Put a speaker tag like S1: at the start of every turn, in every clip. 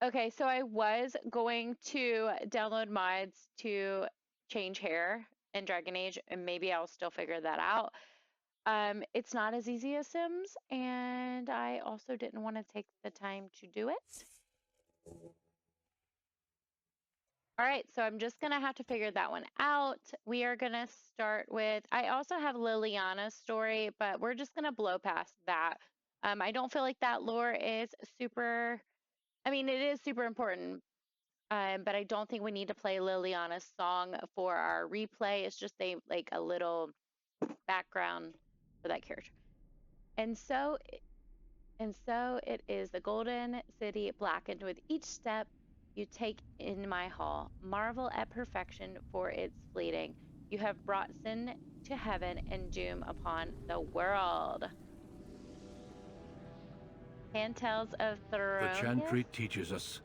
S1: Okay, so I was going to download mods to change hair in Dragon Age, and maybe I'll still figure that out. It's not as easy as Sims, and I also didn't want to take the time to do it. All right, so I'm just gonna have to figure that one out. We are gonna start with, I also have Liliana's story, but we're just gonna blow past that. I don't feel like that lore is super, I mean, it is super important, but I don't think we need to play Liliana's song for our replay. It's just like a little background for that character. And so, and so it is the golden city blackened with each step you take in my hall. Marvel at perfection for its fleeting. You have brought sin to heaven and doom upon the world. Handtales of
S2: The
S1: Thronius.
S2: chantry teaches us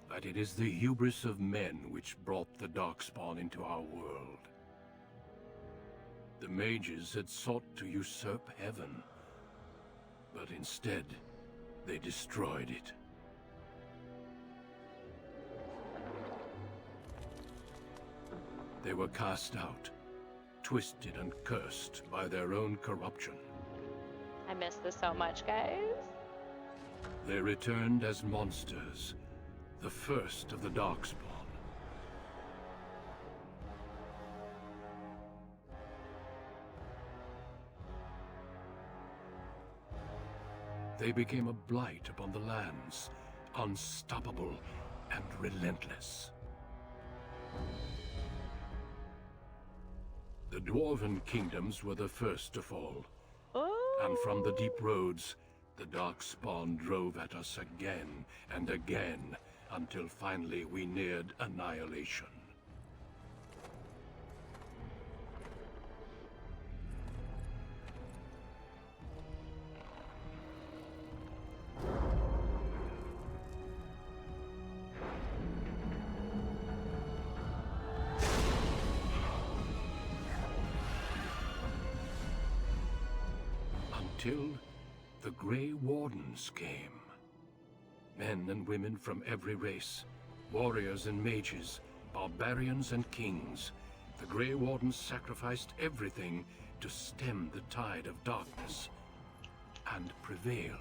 S2: that it is the hubris of men which brought the Darkspawn into our world. The mages had sought to usurp heaven, but instead, they destroyed it. They were cast out, twisted and cursed by their own corruption.
S1: I miss this so much, guys.
S2: They returned as monsters, the first of the Darkspawn. They became a blight upon the lands, unstoppable and relentless. The Dwarven kingdoms were the first to fall, and from the deep roads, the Darkspawn drove at us again and again, until finally we neared annihilation. Until the Grey Wardens came. Men and women from every race, warriors and mages, barbarians and kings. The Grey Wardens sacrificed everything to stem the tide of darkness, and prevailed.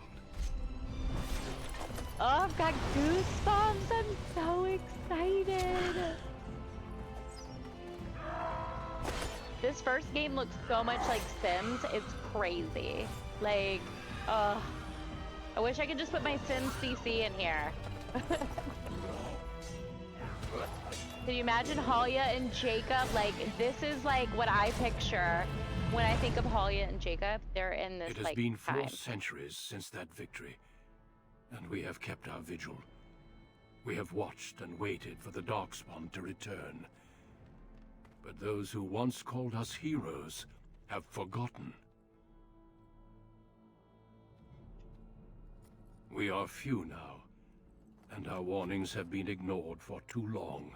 S1: Oh, I've got goosebumps. I'm so excited. This first game looks so much like Sims. It's crazy. Like, I wish I could just put my Sims CC in here. Can you imagine Halia and Jacob? Like, this is like what I picture when I think of Halia and Jacob. They're in this
S2: It has
S1: like
S2: been 4
S1: time.
S2: centuries since that victory, and we have kept our vigil. We have watched and waited for the Darkspawn to return. But those who once called us heroes have forgotten. We are few now, and our warnings have been ignored for too long.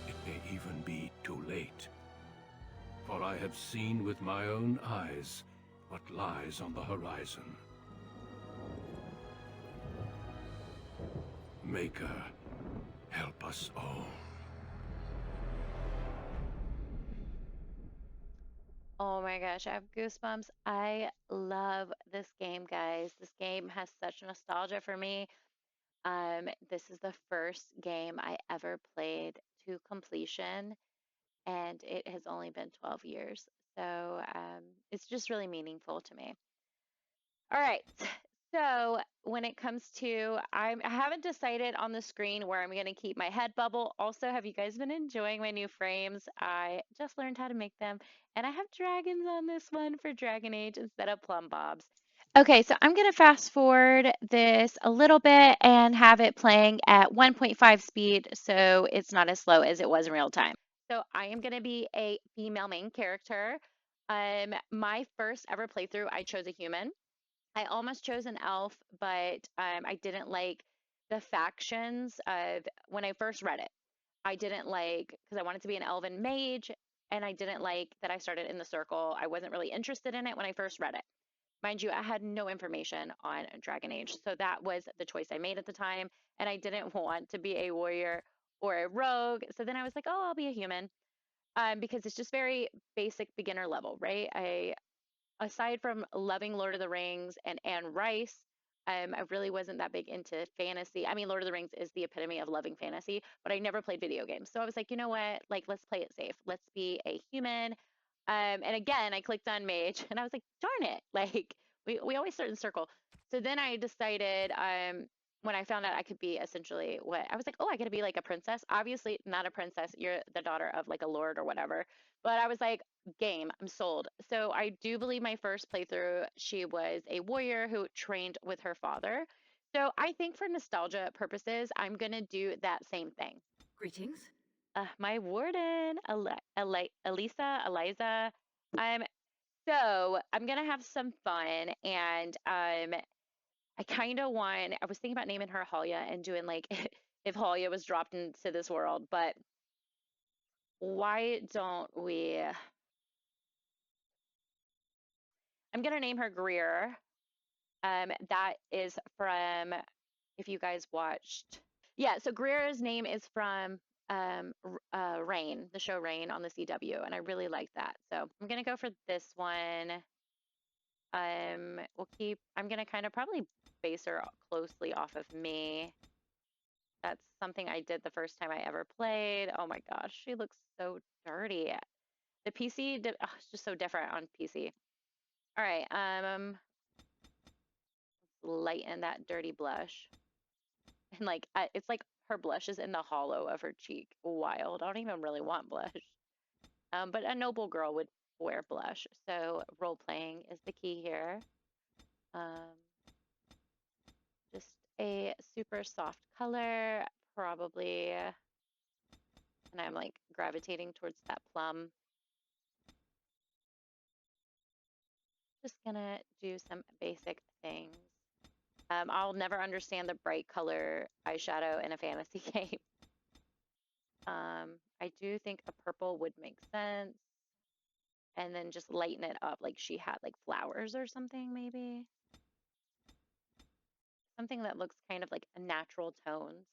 S2: It may even be too late. For I have seen with my own eyes what lies on the horizon. Maker, help us all.
S1: Oh my gosh, I have goosebumps. I love this game, guys. This game has such nostalgia for me. This is the first game I ever played to completion, and it has only been 12 years. So it's just really meaningful to me. All right. So when it comes to, I haven't decided on the screen where I'm going to keep my head bubble. Also, have you guys been enjoying my new frames? I just learned how to make them, and I have dragons on this one for Dragon Age instead of plumb bobs. Okay, so I'm going to fast forward this a little bit and have it playing at 1.5 speed so it's not as slow as it was in real time. So I am going to be a female main character. My first ever playthrough, I chose a human. I almost chose an elf, but I didn't like the factions of when I first read it. I didn't like, because I wanted to be an elven mage, and I didn't like that I started in the circle. I wasn't really interested in it when I first read it. Mind you, I had no information on Dragon Age, so that was the choice I made at the time, and I didn't want to be a warrior or a rogue. So then I was like, oh, I'll be a human, because it's just very basic beginner level, right? I aside from loving Lord of the Rings and Anne Rice, I really wasn't that big into fantasy. I mean, Lord of the Rings is the epitome of loving fantasy, but I never played video games. So I was like, you know what? Like, let's play it safe. Let's be a human. And again, I clicked on mage and I was like, darn it. Like, we always start in circle. So then I decided, when I found out I could be essentially what I was like, oh, I get to be like a princess. Obviously, not a princess. You're the daughter of like a lord or whatever. But I was like, game, I'm sold. So I do believe my first playthrough, she was a warrior who trained with her father. So I think for nostalgia purposes, I'm going to do that same thing.
S3: Greetings.
S1: My warden, Elisa, Eliza. Um, so I'm gonna have some fun, and I kind of want. I was thinking about naming her Halia and doing like if Halia was dropped into this world, but why don't we? I'm gonna name her Greer. That is from if you guys watched. Yeah, so Greer's name is from Rain, the show Rain on the CW, and I really like that. So I'm gonna go for this one. I'm gonna kind of probably base her closely off of me. That's something I did the first time I ever played. Oh my gosh, she looks so dirty. The PC, it's just so different on PC. All right, lighten that dirty blush. And like, it's like her blush is in the hollow of her cheek. Wild. I don't even really want blush. But a noble girl would wear blush. So role playing is the key here. Um, just a super soft color, probably. And I'm like gravitating towards that plum. Just gonna do some basic things. I'll never understand the bright color eyeshadow in a fantasy game. I do think a purple would make sense. And then just lighten it up like she had like flowers or something, maybe. Something that looks kind of like a natural tones.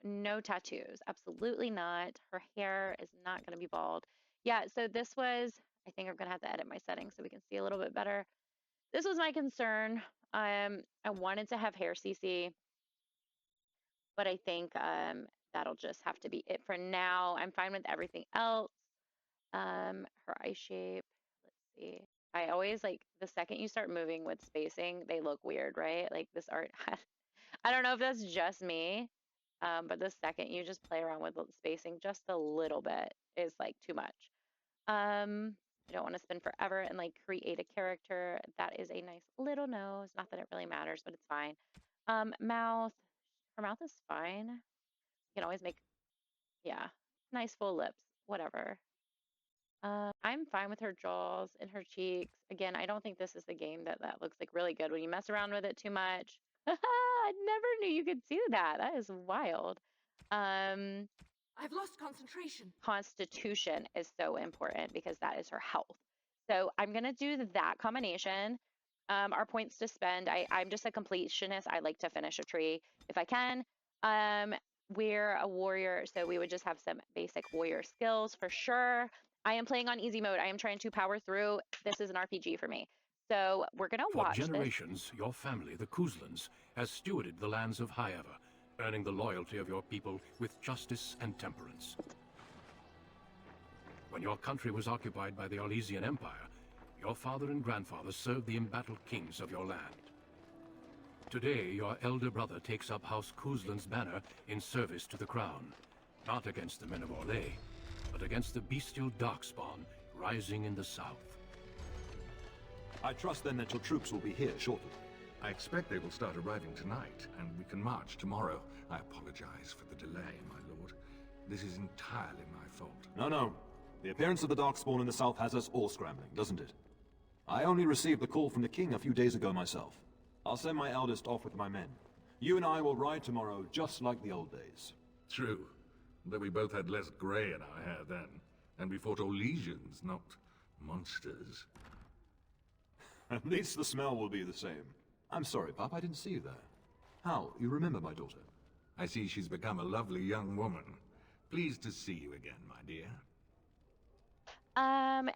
S1: No tattoos, absolutely not. Her hair is not going to be bald. Yeah, so this was, I think I'm going to have to edit my settings so we can see a little bit better. This was my concern. I wanted to have hair CC, but I think that'll just have to be it for now. I'm fine with everything else. Her eye shape, let's see. I always like the second you start moving with spacing, they look weird, right? Like this art, I don't know if that's just me, but the second you just play around with the spacing just a little bit is like too much. I don't want to spend forever and like create a character. That is a nice little nose. Not that it really matters, but it's fine. Mouth, her mouth is fine. You can always make, yeah, nice full lips, whatever. I'm fine with her jaws and her cheeks. Again, I don't think this is the game that looks like really good when you mess around with it too much. I never knew you could do that. That is wild. Um,
S3: I've lost concentration.
S1: Constitution is so important because that is her health. So I'm gonna do that combination. Our points to spend. I'm just a completionist. I like to finish a tree if I can. Um, we're a warrior, so we would just have some basic warrior skills for sure. I am playing on easy mode. I am trying to power through. This is an RPG for me. So we're gonna
S2: For
S1: watch this.
S2: generations, your family, the Kuzlans, has stewarded the lands of Highever, earning the loyalty of your people with justice and temperance. When your country was occupied by the Orlesian Empire, your father and grandfather served the embattled kings of your land. Today, your elder brother takes up House Kuzlan's banner in service to the crown, not against the men of Orlais, but against the bestial darkspawn rising in the south.
S4: I trust then that your troops will be here shortly.
S5: I expect they will start arriving tonight, and we can march tomorrow. I apologize for the delay, my lord. This is entirely my fault.
S4: No. The appearance of the Darkspawn in the south has us all scrambling, doesn't it? I only received the call from the king a few days ago myself. I'll send my eldest off with my men. You and I will ride tomorrow just like the old days.
S5: True. Though we both had less grey in our hair then, and we fought all legions, not monsters.
S4: At least the smell will be the same. I'm sorry, Pop, I didn't see you there. How? You remember my daughter?
S5: I see she's become a lovely young woman. Pleased to see you again, my dear.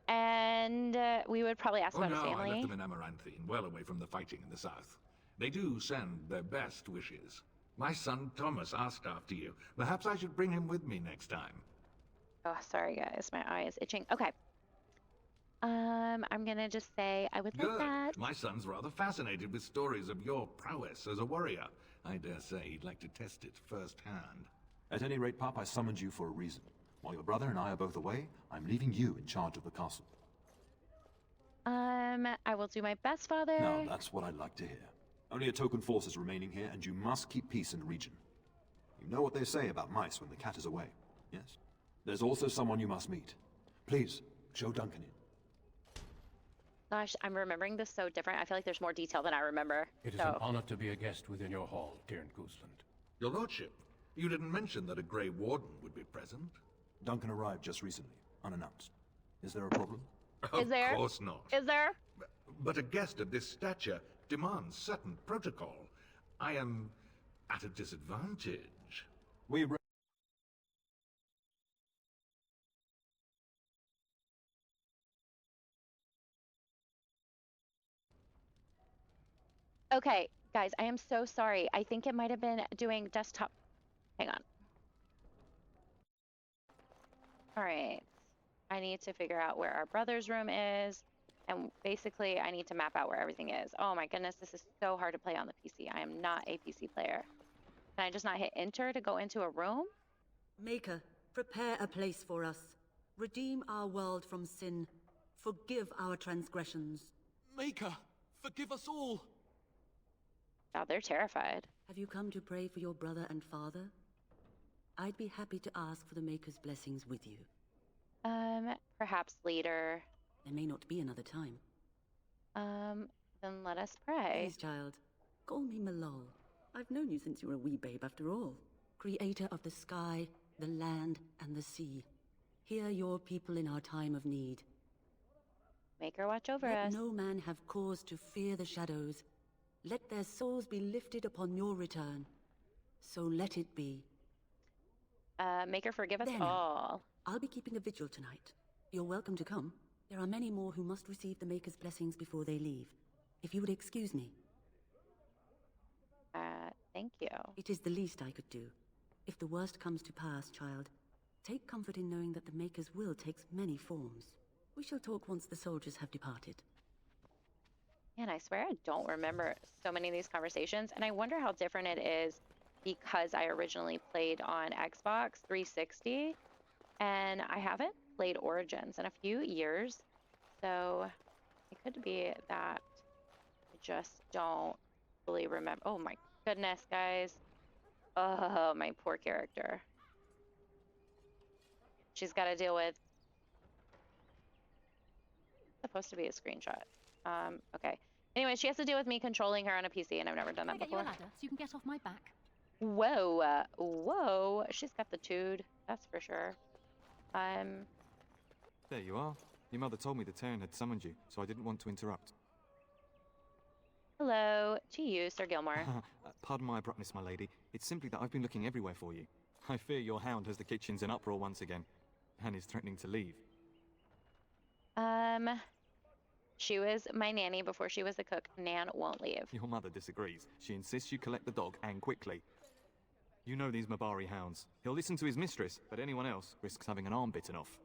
S1: And we would probably ask
S5: Oh
S1: about
S5: no,
S1: his
S5: I left
S1: family.
S5: them in Amaranthine, well away from the fighting in the south. They do send their best wishes. My son Thomas asked after you. Perhaps I should bring him with me next time.
S1: Oh, sorry guys, my eye is itching. Okay. I'm gonna just say I would like
S5: Good.
S1: that.
S5: My son's rather fascinated with stories of your prowess as a warrior. I dare say he'd like to test it firsthand.
S4: At any rate, Pop, I summoned you for a reason. While your brother and I are both away, I'm leaving you in charge of the castle.
S1: I will do my best, Father.
S4: Now, that's what I'd like to hear. Only a token force is remaining here, and you must keep peace in the region. You know what they say about mice when the cat is away, yes? There's also someone you must meet. Please, show Duncan in.
S1: Gosh, I'm remembering this so different. I feel like there's more detail than I remember.
S2: It is an honor to be a guest within your hall, Cairn Gooseland.
S5: Your lordship, you didn't mention that a Grey Warden would be present.
S4: Duncan arrived just recently, unannounced. Is there a problem?
S1: Is there?
S5: Of course not.
S1: Is there?
S5: But a guest of this stature demands certain protocol. I am at a disadvantage.
S1: Okay, guys, I am so sorry. I think it might have been doing desktop. Hang on. All right. I need to figure out where our brother's room is. And basically, I need to map out where everything is. Oh my goodness, this is so hard to play on the PC. I am not a PC player. Can I just not hit enter to go into a room?
S6: Maker, prepare a place for us. Redeem our world from sin. Forgive our transgressions.
S7: Maker, forgive us all.
S1: Oh, they're terrified.
S6: Have you come to pray for your brother and father? I'd be happy to ask for the Maker's blessings with you.
S1: Perhaps later.
S6: There may not be another time.
S1: Then let us pray.
S6: Please, child, call me Malol. I've known you since you were a wee babe after all. Creator of the sky, the land, and the sea. Hear your people in our time of need.
S1: Maker, watch over
S6: Let
S1: us.
S6: no man have cause to fear the shadows. Let their souls be lifted upon your return. So let it be.
S1: Maker, forgive us
S6: There now.
S1: all.
S6: I'll be keeping a vigil tonight. You're welcome to come. There are many more who must receive the Maker's blessings before they leave. If you would excuse me.
S1: Thank you.
S6: It is the least I could do. If the worst comes to pass, child, take comfort in knowing that the Maker's will takes many forms. We shall talk once the soldiers have departed.
S1: Man, I swear I don't remember so many of these conversations, and I wonder how different it is because I originally played on Xbox 360, and I haven't played Origins in a few years, so it could be that I just don't fully remember. Oh my goodness, guys. Oh, my poor character. She's got to deal with... Supposed to be a screenshot. Okay. Anyway, she has to deal with me controlling her on a PC, and I've never done that
S3: Can I get you a
S1: before.
S3: ladder so you can get off my back?
S1: Whoa, whoa. She's got the tude, that's for sure.
S8: There you are. Your mother told me the Terran had summoned you, so I didn't want to interrupt.
S1: Hello to you, Sir Gilmore.
S8: Pardon my abruptness, my lady. It's simply that I've been looking everywhere for you. I fear your hound has the kitchens in uproar once again, and is threatening to leave.
S1: She was my nanny before she was a cook. Nan won't leave.
S8: Your mother disagrees. She insists you collect the dog, and quickly. You know these Mabari hounds. He'll listen to his mistress, but anyone else risks having an arm bitten off.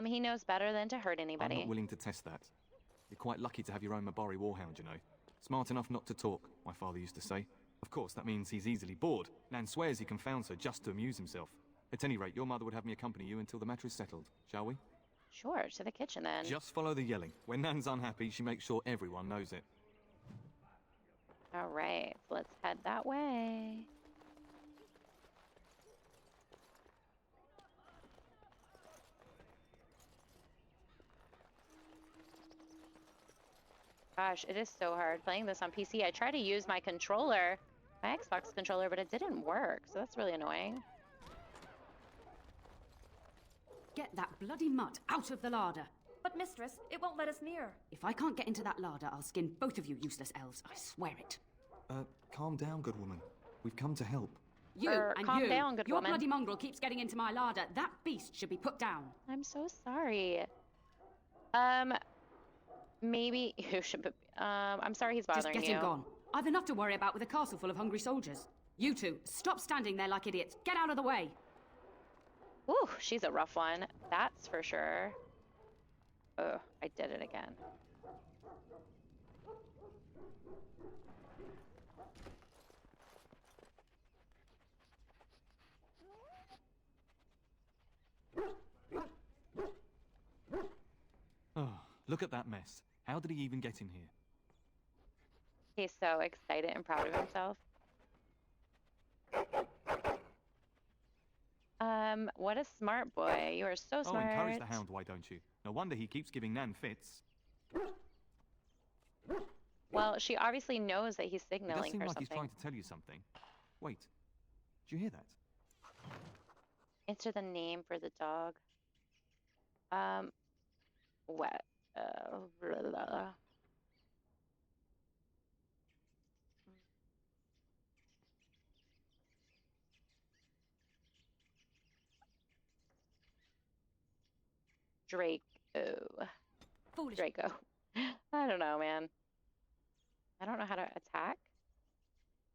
S1: He knows better than to hurt anybody.
S8: I'm not willing to test that. You're quite lucky to have your own Mabari warhound, you know. Smart enough not to talk, my father used to say. Of course, that means he's easily bored. Nan swears he confounds her just to amuse himself. At any rate, your mother would have me accompany you until the matter is settled, shall we?
S1: Sure, to the kitchen then.
S8: Just follow the yelling. When Nan's unhappy, she makes sure everyone knows it.
S1: All right, let's head that way. Gosh, it is so hard playing this on PC. I tried to use my controller, my Xbox controller, but it didn't work, so that's really annoying.
S9: Get that bloody mutt out of the larder.
S10: But, mistress, it won't let us near.
S9: If I can't get into that larder, I'll skin both of you useless elves. I swear it.
S8: Calm down, good woman. We've come to help.
S9: You and
S1: calm
S9: you.
S1: down, good
S9: Your
S1: woman.
S9: bloody mongrel keeps getting into my larder. That beast should be put down.
S1: I'm so sorry. Maybe you should be, I'm sorry he's bothering
S9: Just
S1: you.
S9: get him gone. I've enough to worry about with a castle full of hungry soldiers. You two, stop standing there like idiots. Get out of the way.
S1: Ooh, she's a rough one. That's for sure. Oh, I did it again.
S8: Oh, look at that mess. How did he even get in here?
S1: He's so excited and proud of himself. What a smart boy. You are so smart.
S8: Oh, encourage the hound, why don't you? No wonder he keeps giving Nan fits.
S1: Well, she obviously knows that he's
S8: It does
S1: signaling
S8: seem
S1: her
S8: like he's
S1: something.
S8: trying to tell you something. Wait, did you hear that?
S1: Enter the name for the dog. What? Blah, blah, blah. Draco.
S10: Foolish.
S1: Draco. I don't know, man. I don't know how to attack.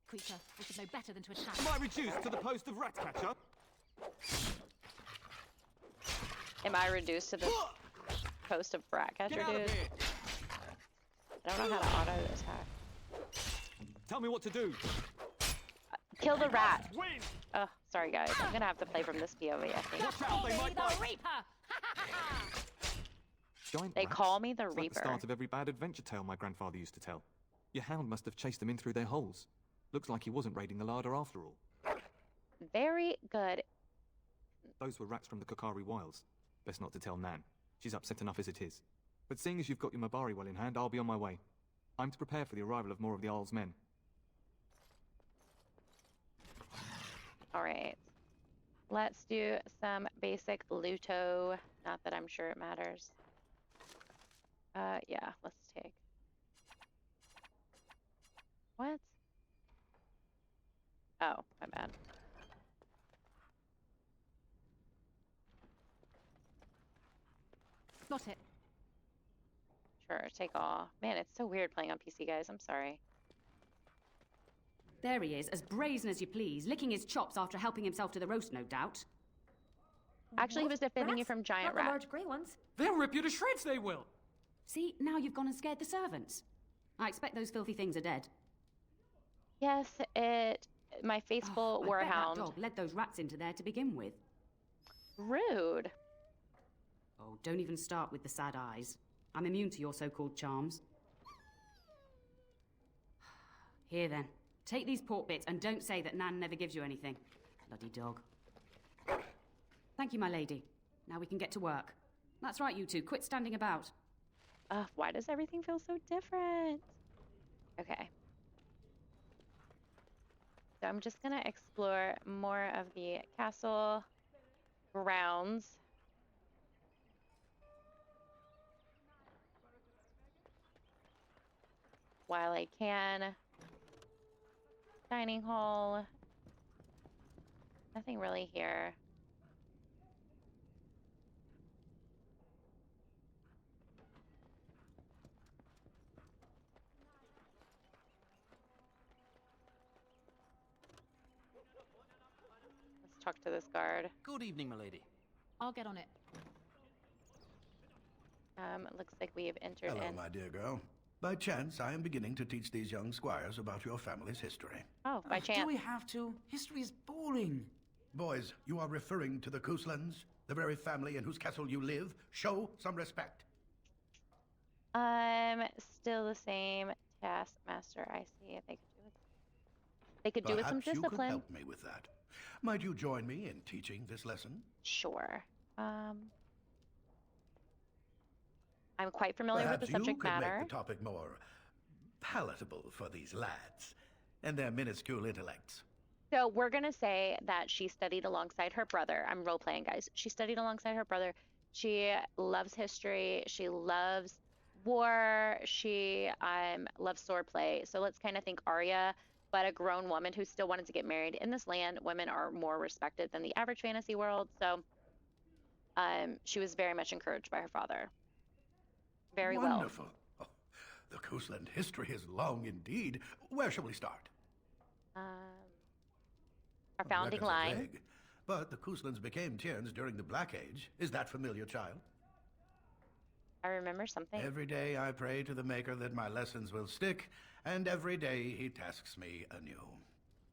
S10: Creature, we should know better than to attack.
S8: Am I reduced to the post of rat catcher?
S1: Am I reduced to the post of brat catcher,
S8: Get out of
S1: dude?
S8: here!
S1: I don't know how to auto attack.
S8: Tell me what to do.
S1: Kill the rat.
S8: Win!
S1: Oh, sorry guys. I'm gonna have to play from this POV, I think.
S8: Watch out, they might
S10: the
S8: bite.
S10: Reaper!
S8: Giant
S1: They
S8: rats?
S1: call me the
S8: It's like the
S1: Reaper.
S8: start of every bad adventure tale my grandfather used to tell. Your hound must have chased them in through their holes. Looks like he wasn't raiding the larder after all.
S1: Very good.
S8: Those were rats from the Kokari Wilds. Best not to tell Nan. She's upset enough as it is. But seeing as you've got your Mabari well in hand, I'll be on my way. I'm to prepare for the arrival of more of the Isle's men.
S1: Alright. Let's do some basic Luto. Not that I'm sure it matters. Yeah, let's take. What? Oh, my bad.
S10: Got it.
S1: Sure, take all. Man, it's so weird playing on PC, guys. I'm sorry.
S9: There he is, as brazen as you please, licking his chops after helping himself to the roast, no doubt.
S1: Actually, he was defending you
S10: Rats?
S1: from giant
S10: Not the
S1: rats.
S10: large grey ones.
S7: They'll rip you to shreds, they will!
S9: See, now you've gone and scared the servants. I expect those filthy things are dead.
S1: Yes, my faithful
S9: I bet that
S1: warhound.
S9: dog led those rats into there to begin with.
S1: Rude.
S9: Oh, don't even start with the sad eyes. I'm immune to your so-called charms. Here then, take these pork bits and don't say that Nan never gives you anything. Bloody dog. Thank you, my lady. Now we can get to work. That's right, you two. Quit standing about.
S1: Why does everything feel so different? Okay. So I'm just gonna explore more of the castle grounds. While I can. Dining hall. Nothing really here. Let's talk to this guard.
S7: Good evening, milady.
S10: I'll get on it.
S1: Looks like we have entered
S11: Hello,
S1: in.
S11: my dear girl. By chance, I am beginning to teach these young squires about your family's history.
S1: Oh, by chance.
S7: Do we have to? History is boring.
S11: Boys, you are referring to the Couslands, the very family in whose castle you live. Show some respect.
S1: Still the same taskmaster. I see. They could do with some
S11: Perhaps you could
S1: discipline.
S11: help me with that. Might you join me in teaching this lesson?
S1: Sure. I'm quite familiar with the
S11: Perhaps
S1: subject
S11: you could
S1: matter.
S11: make the topic more palatable for these lads and their minuscule intellects.
S1: So we're gonna say that she studied alongside her brother. I'm role playing, guys. She studied alongside her brother. She loves history. She loves war. She loves swordplay. So let's kind of think Arya, but a grown woman who still wanted to get married. In this land, women are more respected than the average fantasy world. So she was very much encouraged by her father. Very well.
S11: Wonderful. Oh, the Coastland history is long indeed. Where shall we start?
S1: Um, our founding
S11: Records are
S1: line.
S11: vague, but the Coastlands became Tierns during the Black Age. Is that familiar, child?
S1: I remember something.
S11: Every day I pray to the Maker that my lessons will stick, and every day he tasks me anew.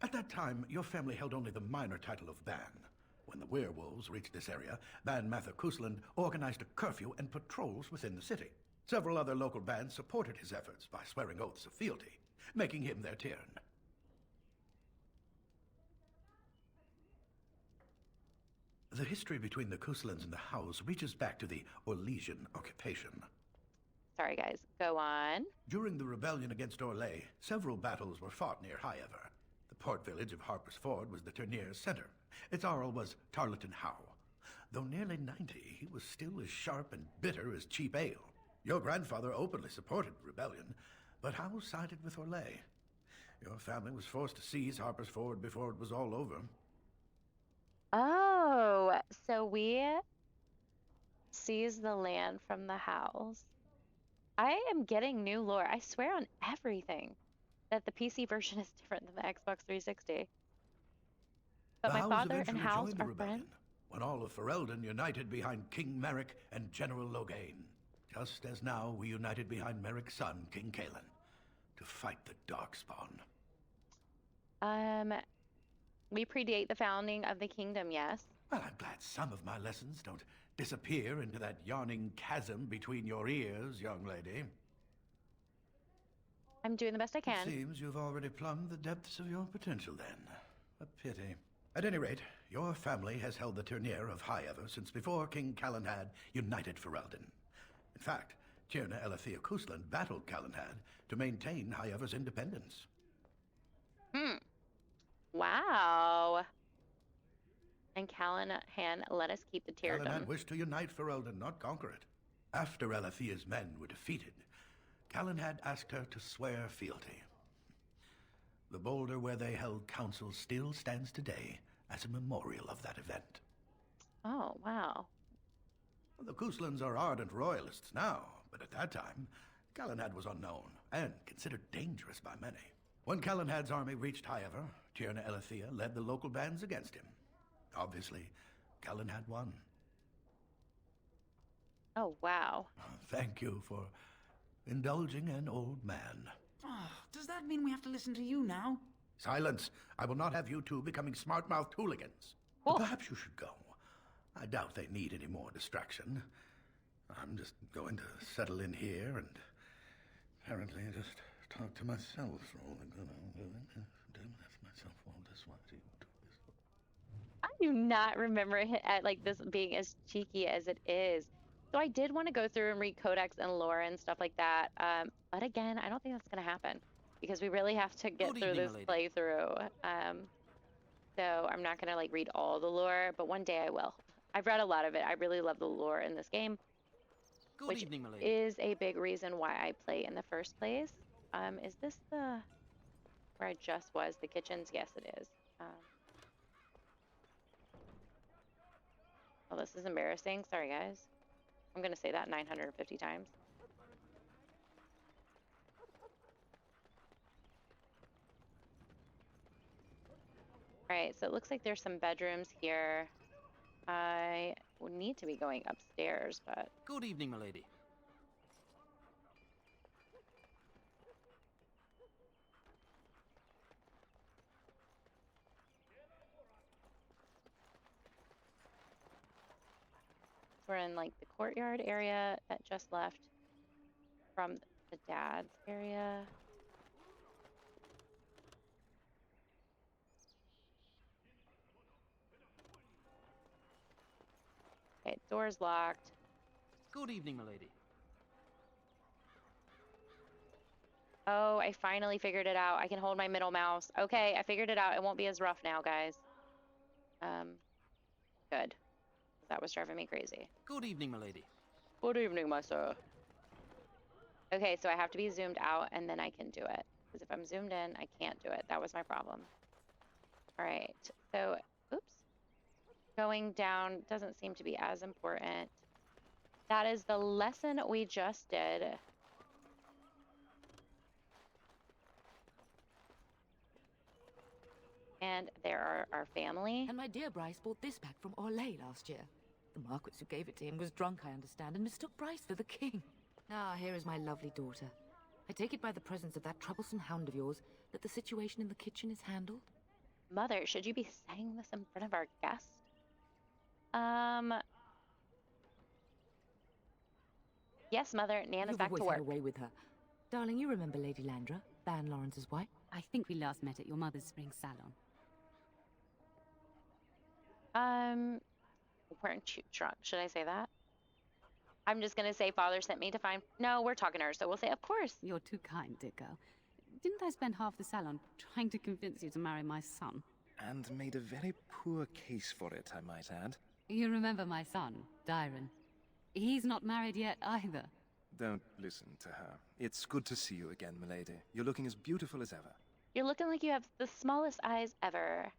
S11: At that time, your family held only the minor title of Ban. When the werewolves reached this area, Ban Mather Coastland organized a curfew and patrols within the city. Several other local bands supported his efforts by swearing oaths of fealty, making him their Tiern. The history between the Coastlands and the House reaches back to the Orlesian occupation.
S1: Sorry, guys. Go on.
S11: During the rebellion against Orlais, several battles were fought near Highever. The port village of Harper's Ford was the Ternier's center. Its Arl was Tarleton Howe. Though nearly 90, he was still as sharp and bitter as cheap ale. Your grandfather openly supported rebellion, but Howe sided with Orlais. Your family was forced to seize Harper's Ford before it was all over.
S1: Oh, so we seized the land from the house. I am getting new lore. I swear on everything that the PC version is different than the Xbox 360. But
S11: The
S1: my
S11: Howes
S1: father and
S11: eventually
S1: House
S11: joined the
S1: are
S11: rebellion,
S1: friends.
S11: when all of Ferelden united behind King Merrick and General Logain. Just as now we united behind Merrick's son, King Kaelin, to fight the Darkspawn.
S1: We predate the founding of the kingdom, yes.
S11: Well, I'm glad some of my lessons don't disappear into that yawning chasm between your ears, young lady.
S1: I'm doing the best I
S11: It
S1: can.
S11: seems you've already plumbed the depths of your potential, then. A pity. At any rate, your family has held the Ternier of Highever since before King Calenhad united Ferelden. In fact, Tierna Elethea Coastland battled Calenhad to maintain Highever's independence.
S1: Wow. And Callahan let us keep the
S11: Calenhad
S1: Teardom.
S11: wished to unite Ferelden, not conquer it. After Elethea's men were defeated, Calenhad asked her to swear fealty. The boulder where they held council still stands today as a memorial of that event.
S1: Oh, wow.
S11: The Coastlands are ardent royalists now, but at that time, Calenhad was unknown and considered dangerous by many. When Calenhad's army reached Highever, Tierna Elethea led the local bands against him. Obviously, Calenhad won.
S1: Oh, wow.
S11: Thank you for indulging an old man.
S7: Oh, does that mean we have to listen to you now?
S11: Silence! I will not have you two becoming smart-mouthed hooligans.
S1: Oh.
S11: Perhaps you should go. I doubt they need any more distraction. I'm just going to settle in here and apparently just talk to myself for all the good I'm doing. Myself all this while you do this.
S1: I do not remember it like this being as cheeky as it is. So I did want to go through and read codex and lore and stuff like that. But again, I don't think that's going to happen because we really have to get
S7: Good
S1: through
S7: evening,
S1: this
S7: my
S1: playthrough. So I'm not going to like read all the lore, but one day I will. I've read a lot of it. I really love the lore in this game,
S7: Good
S1: which
S7: evening, my lady.
S1: is a big reason why I play in the first place. Is this the where I just was? The kitchens? Yes, it is. Oh, this is embarrassing. Sorry, guys. I'm going to say that 950 times. All right, so it looks like there's some bedrooms here. I would need to be going upstairs, but
S7: Good evening, my lady.
S1: we're in like the courtyard area that just left from the dad's area. Okay, door's locked.
S7: Good evening, my lady.
S1: Oh, I finally figured it out. I can hold my middle mouse. Okay, I figured it out. It won't be as rough now, guys. Good. That was driving me crazy.
S7: Good evening, milady.
S1: Good evening, my sir. Okay, so I have to be zoomed out and then I can do it. Because if I'm zoomed in, I can't do it. That was my problem. All right, so, oops. Going down doesn't seem to be as important. That is the lesson we just did. And there are our family.
S12: And my dear Bryce bought this back from Orlais last year. The Marquis who gave it to him was drunk, I understand, and mistook Bryce for the king. Ah, here is my lovely daughter. I take it by the presence of that troublesome hound of yours that the situation in the kitchen is handled?
S1: Mother, should you be saying this in front of our guest? Yes, Mother. Nan is back to
S12: You've always
S1: work.
S12: had a way with her. Darling, you remember Lady Landra, Ban Lawrence's wife?
S9: I think we last met at your mother's spring salon.
S1: Weren't you drunk? Should I say that? I'm just gonna say Father sent me to find. No, we're talking to her, so we'll say, of course.
S9: You're too kind, dear girl. Didn't I spend half the salon trying to convince you to marry my son?
S13: And made a very poor case for it, I might add.
S9: You remember my son, Dyron. He's not married yet either.
S13: Don't listen to her. It's good to see you again, milady. You're looking as beautiful as ever.
S1: You're looking like you have the smallest eyes ever.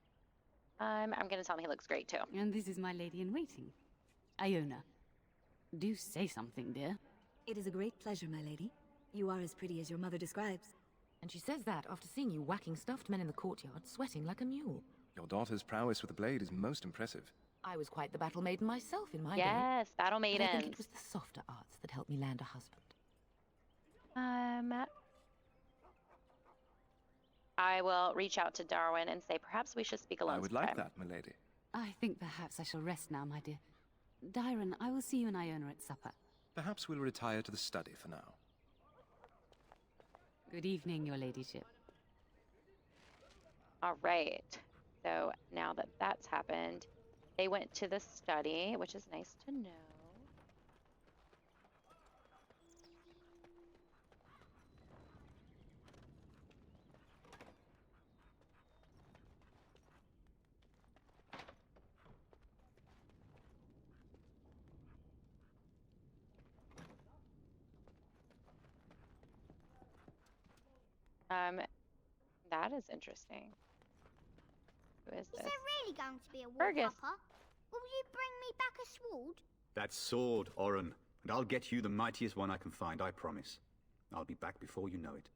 S1: I'm gonna tell him he looks great too.
S9: And this is my lady-in-waiting, Iona. Do say something, dear.
S14: It is a great pleasure, my lady. You are as pretty as your mother describes.
S12: And she says that after seeing you whacking stuffed men in the courtyard, sweating like a mule.
S13: Your daughter's prowess with the blade is most impressive.
S12: I was quite the battle maiden myself in my day.
S1: Yes, battle
S12: But I think
S1: maidens.
S12: it was the softer arts that helped me land a husband.
S1: I will reach out to Darwin and say perhaps we should speak alone
S13: I would
S1: sometime.
S13: like that, milady.
S9: I think perhaps I shall rest now, my dear. Dyron, I will see you and Iona at supper.
S13: Perhaps we'll retire to the study for now.
S9: Good evening, your ladyship.
S1: All right. So now that that's happened, they went to the study, which is nice to know. That is interesting. Who is
S15: Is
S1: this?
S15: there really going to be a war,
S1: Fergus.
S15: Papa? Will you bring me back a sword?
S16: That sword, Oren. And I'll get you the mightiest one I can find, I promise. I'll be back before you know it.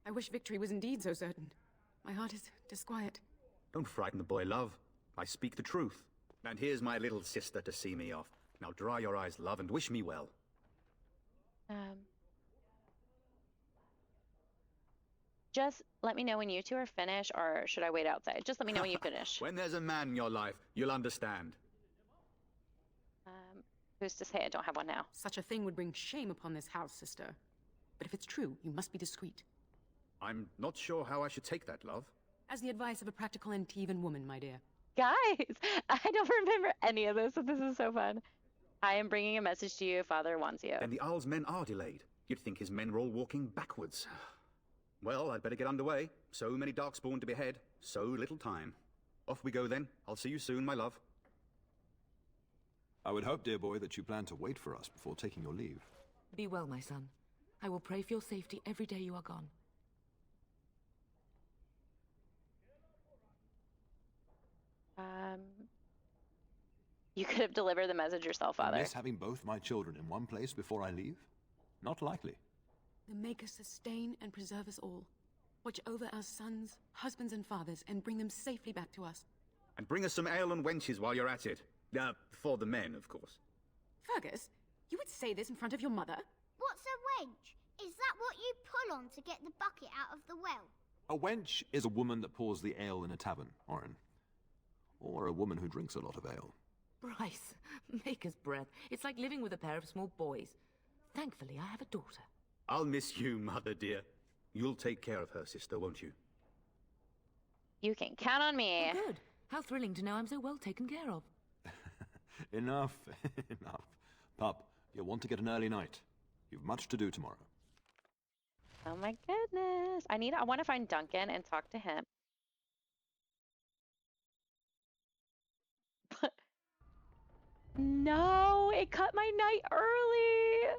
S17: I wish victory was indeed so certain. My heart is disquiet.
S16: Don't frighten the boy, love. I speak the truth. And here's my little sister to see me off. Now dry your eyes, love, and wish me well.
S1: Just let me know when you two are finished, or should I wait outside? Just let me know when you finish.
S16: When there's a man in your life, you'll understand.
S1: Who's to say I don't have one now?
S17: Such a thing would bring shame upon this house, sister. But if it's true, you must be discreet.
S16: I'm not sure how I should take that, love.
S17: As the advice of a practical and even woman, my dear.
S1: Guys, I don't remember any of this, so this is so fun. I am bringing a message to you. Father wants you.
S16: Then the Arl's men are delayed. You'd think his men were all walking backwards. Well, I'd better get underway. So many darkspawn to behead, so little time. Off we go then. I'll see you soon, my love.
S4: I would hope, dear boy, that you plan to wait for us before taking your leave.
S12: Be well, my son. I will pray for your safety every day you are gone.
S1: You could have delivered the message yourself, Father.
S4: Miss having both my children in one place before I leave? Not likely.
S17: The Maker sustain and preserve us all. Watch over our sons, husbands, and fathers, and bring them safely back to us.
S16: And bring us some ale and wenches while you're at it. For the men, of course.
S17: Fergus, you would say this in front of your mother?
S15: What's a wench? Is that what you pull on to get the bucket out of the well?
S4: A wench is a woman that pours the ale in a tavern, Oren. Or a woman who drinks a lot of ale.
S12: Bryce, maker's breath. It's like living with a pair of small boys. Thankfully, I have a daughter.
S16: I'll miss you, mother dear. You'll take care of her, sister, won't you?
S1: You can count on me.
S12: Oh, good. How thrilling to know I'm so well taken care of.
S4: Enough, enough. Pup, you'll want to get an early night. You've much to do tomorrow.
S1: Oh my goodness. I want to find Duncan and talk to him. No, it cut my night early.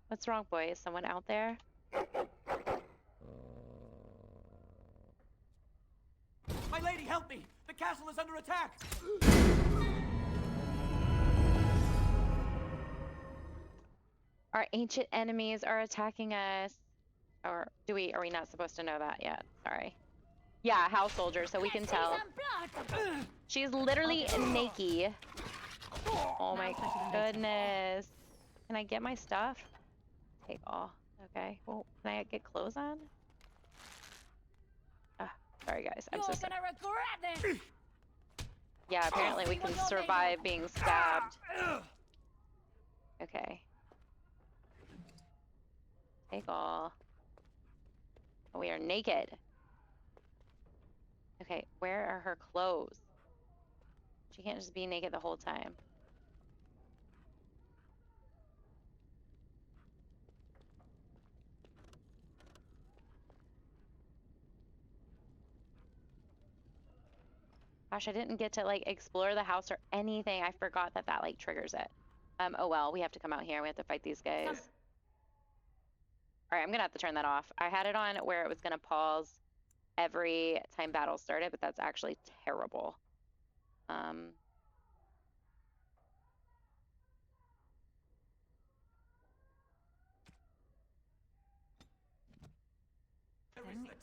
S1: What's wrong, boy? Is someone out there?
S7: My lady, help me! The castle is under attack!
S1: Our ancient enemies are attacking us. Or are we not supposed to know that yet? Sorry. Yeah, house soldiers, so we can tell. She's literally naked. Oh my goodness. Can I get my stuff? Take all. Okay. Well, can I get clothes on? Sorry guys, I'm so sorry.
S10: You're gonna regret this!
S1: Yeah, apparently we can survive being stabbed. Okay. Take all. Oh, we are naked. Okay, where are her clothes? She can't just be naked the whole time. Gosh, I didn't get to like explore the house or anything. I forgot that like triggers it. Oh well, we have to come out here. We have to fight these guys. All right, I'm gonna have to turn that off. I had it on where it was gonna pause every time battle started, but that's actually terrible.
S10: Thing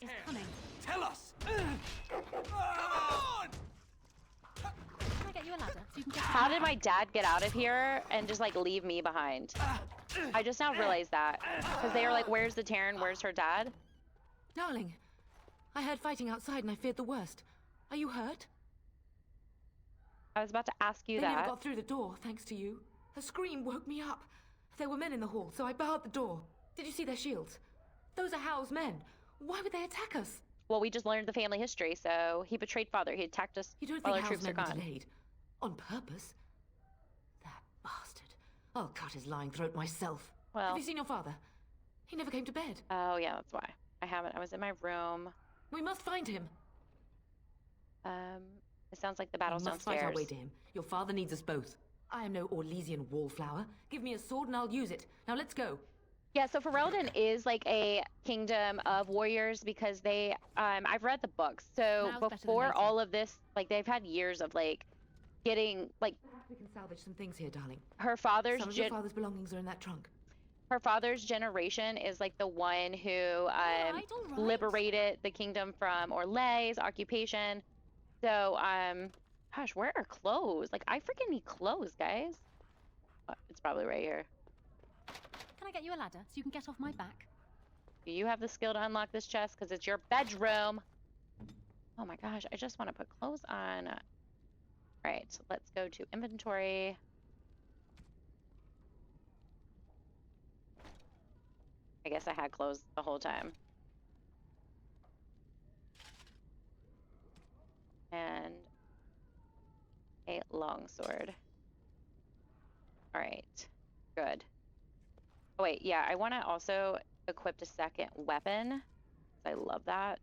S10: is coming.
S7: Tell us! Come on!
S10: Can I get you a ladder so you can get
S1: How did my dad get out of here and just like leave me behind? I just now realized that because they were like, "Where's the Terran? Where's her dad?"
S12: Darling, I heard fighting outside and I feared the worst. Are you hurt?
S1: I was about to ask you
S12: They
S1: that.
S12: never got through the door, thanks to you. A scream woke me up. There were men in the hall, so I barred the door. Did you see their shields? Those are Howe's men. Why would they attack us?
S1: Well, we just learned the family history, so he betrayed father. He attacked us
S12: You don't
S1: while
S12: think
S1: our
S12: Howe's
S1: troops are
S12: men were
S1: gone.
S12: delayed? On purpose? That bastard. I'll cut his lying throat myself.
S1: Well,
S12: have you seen your father? He never came to bed.
S1: Oh yeah, that's why. I haven't. I was in my room.
S12: We must find him.
S1: It sounds like the battle's
S12: we must
S1: downstairs.
S12: fight our way to him. Your father needs us both. I am no Orlesian wallflower. Give me a sword and I'll use it. Now let's go.
S1: Yeah, so Ferelden is like a kingdom of warriors because they, I've read the books. So before all of this, like they've had years of like getting like.
S12: We can salvage some things here, darling.
S1: Her father's.
S12: Some of your father's belongings are in that trunk.
S1: Her father's generation is like the one who liberated the kingdom from Orlay's occupation. So, gosh, where are clothes? Like, I freaking need clothes, guys. It's probably right here.
S10: Can I get you a ladder so you can get off my back?
S1: Do you have the skill to unlock this chest? Because it's your bedroom. Oh my gosh, I just want to put clothes on. All right, so let's go to inventory. I guess I had clothes the whole time. And a longsword. All right, good. Oh wait, yeah, I want to also equip a second weapon. I love that.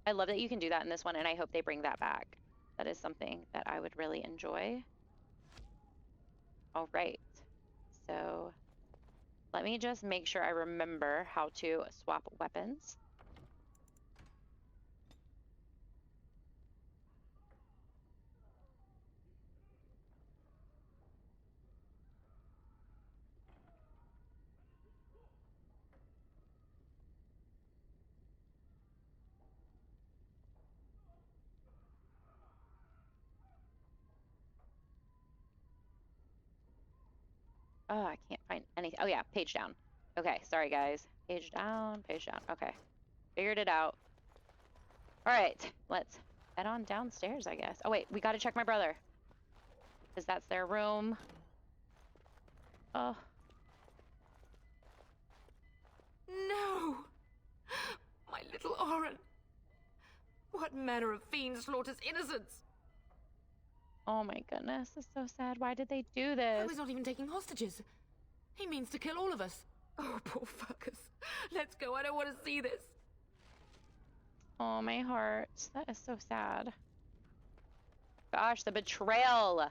S1: I love that you can do that in this one, and I hope they bring that back. That is something that I would really enjoy. All right, so let me just make sure I remember how to swap weapons. Oh, I can't find anything. Oh yeah, page down. Okay, sorry guys. Page down, page down. Okay. Figured it out. All right, let's head on downstairs, I guess. Oh, wait, we got to check my brother. Because that's their room. Oh.
S12: No! My little Oren! What manner of fiend slaughters innocents?
S1: Oh my goodness, this is so sad. Why did they do this?
S12: I was not even taking hostages. He means to kill all of us. Oh, poor fuckers. Let's go, I don't want to see this.
S1: Oh, my heart. That is so sad. Gosh, the betrayal.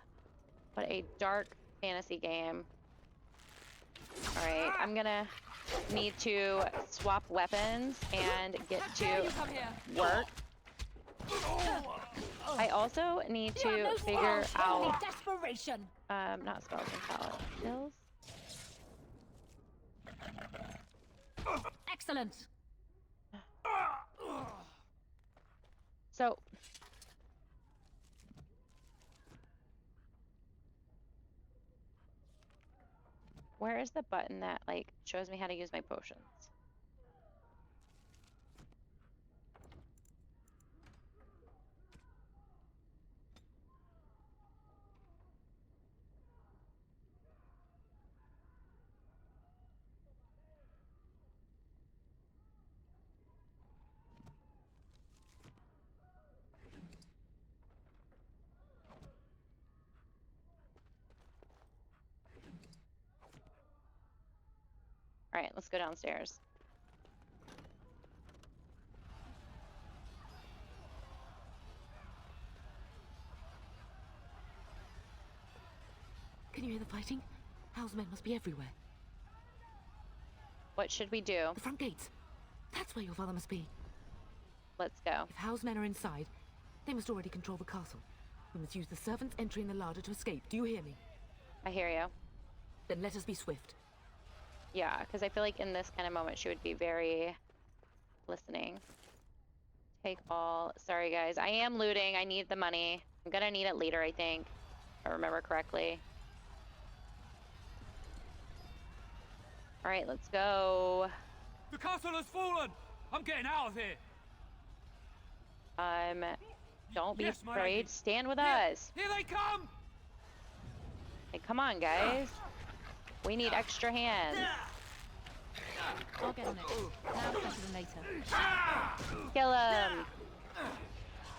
S1: What a dark fantasy game. Alright, I'm gonna need to swap weapons and get to work. I also need to figure out
S10: desperation.
S1: not spells and skills.
S10: Excellent.
S1: So where is the button that like shows me how to use my potions? All right, let's go downstairs.
S12: Can you hear the fighting? Hal's men must be everywhere.
S1: What should we do?
S12: The front gates. That's where your father must be.
S1: Let's go.
S12: If Hal's men are inside, they must already control the castle. We must use the servants entering the larder to escape. Do you hear me?
S1: I hear you.
S12: Then let us be swift.
S1: Yeah, because I feel like in this kind of moment she would be very listening. Take all. Sorry, guys. I am looting. I need the money. I'm gonna need it later, I think. If I remember correctly. All right, let's go.
S7: The castle has fallen! I'm getting out of here!
S1: Don't be
S7: Yes, my
S1: afraid.
S7: lady.
S1: Stand with
S7: Here-
S1: us.
S7: Here they come!
S1: Hey, come on, guys. We need extra hands.
S10: I'll get on it. Now better than later.
S1: Kill him.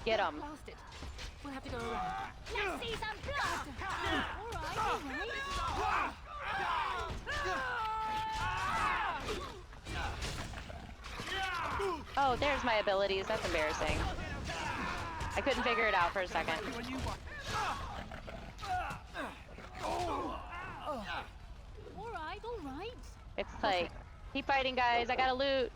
S1: Get him.
S12: Blast it. We'll have to go around.
S15: Let's see some blood!
S10: All right.
S1: Oh, there's my abilities. That's embarrassing. I couldn't figure it out for a second.
S10: All right.
S1: It's like, keep fighting, guys. I gotta loot.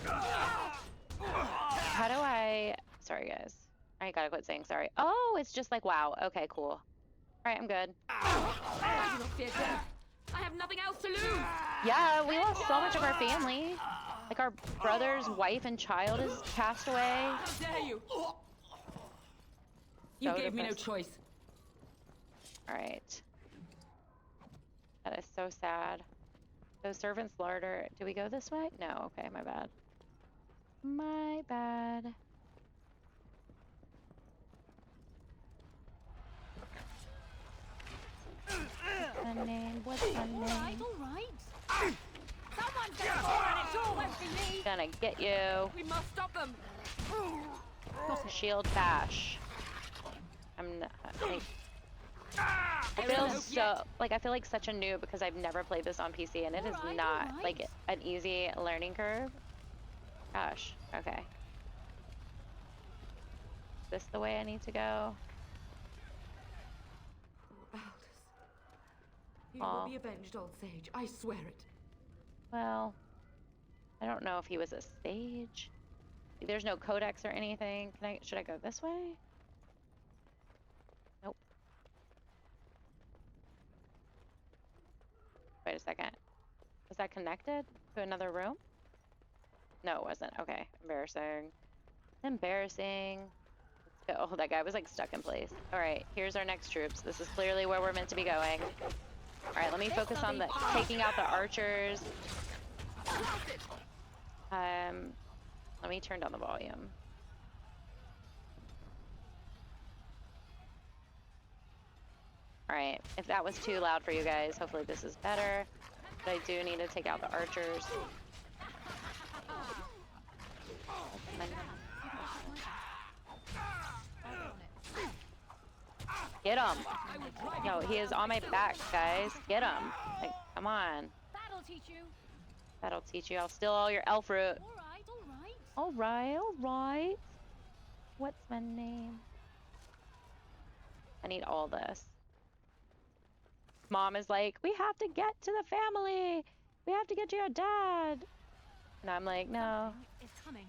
S1: How do I... Sorry, guys. I gotta quit saying sorry. Oh, it's just like, wow. Okay, cool. All right, I'm good.
S12: I do not fear death. I have nothing else to lose.
S1: Yeah, we lost so much of our family. Like, our brother's wife and child has passed away.
S12: How dare you? You
S1: So
S12: gave me no
S1: depressing.
S12: choice.
S1: All right. That is so sad. So, servant's larder. Do we go this way? No. Okay, my bad. My bad. What's the name? What's the name?
S10: All right. Someone's gonna fall and it sure won't be me.
S1: Gonna get you.
S12: We must stop them.
S1: Shield bash. I'm not. I feel so like I feel like such a noob because I've never played this on PC and it is not like an easy learning curve. Gosh. Okay. Is this the way I need to go?
S12: Aldous. You
S1: Aw.
S12: will be avenged, old sage. I swear it.
S1: Well, I don't know if he was a sage. There's no codex or anything. Should I go this way? Nope. Wait a second. Was that connected to another room? No, it wasn't. Okay. Embarrassing. Embarrassing. Let's go. Oh, that guy was like stuck in place. All right. Here's our next troops. This is clearly where we're meant to be going. All right. Let me focus on taking out the archers. Let me turn down the volume. All right, if that was too loud for you guys, hopefully this is better. But I do need to take out the archers. Get him! Yo, he is on my back, guys. Get him! Like, come on.
S10: That'll teach you.
S1: That'll teach you. I'll steal all your elf fruit.
S10: All right, all right.
S1: All right, all right. What's my name? I need all this. Mom is like, we have to get to the family. We have to get to your dad. And I'm like, no.
S10: It's coming.